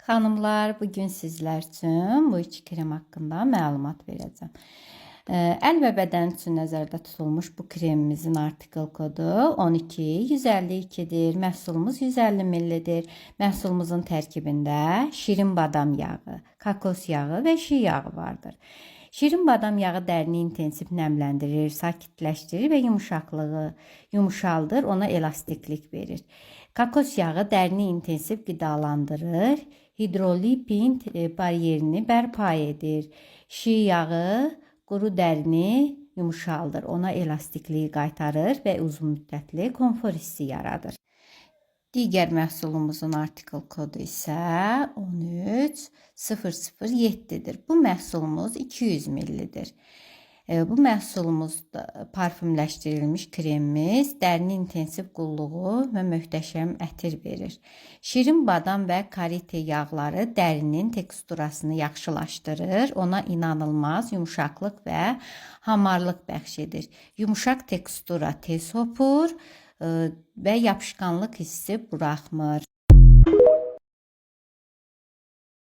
Xanımlar, bugün sizlər üçün bu iki krem haqqında məlumat verəcəm. Əl və bədən üçün nəzərdə tutulmuş bu kremimizin artikel kodu 12152-dir. Məhsulumuz 150 ml-dir. Məhsulumuzun tərkibində şirin badam yağı, kokos yağı və şi yağı vardır. Şirin badam yağı dərini intensiv nəmləndirir, sakitləşdirir və yumuşaqlığı yumuşaldır, ona elastiklik verir. Kokos yağı dərini intensiv qidalandırır, hidrolipid bariyerini bərpa edir. Şi yağı quru dərini yumuşaldır, ona elastikliyi qaytarır və uzun müddətli konfor hissi yaradır. Digər məhsulumuzun artikel kodu isə 13007-dir. Bu məhsulumuz 200 ml-dir. Bu məhsulumuz parfümləşdirilmiş kremimiz dərini intensiv qulluğu və möhtəşəm ətir verir. Şirin badam və karite yağları dərinin teksturasını yaxşılaşdırır, ona inanılmaz yumuşaqlıq və hamarlıq bəxş edir. Yumuşaq tekstura tez hopur və yapışqanlıq hissi buraxmır.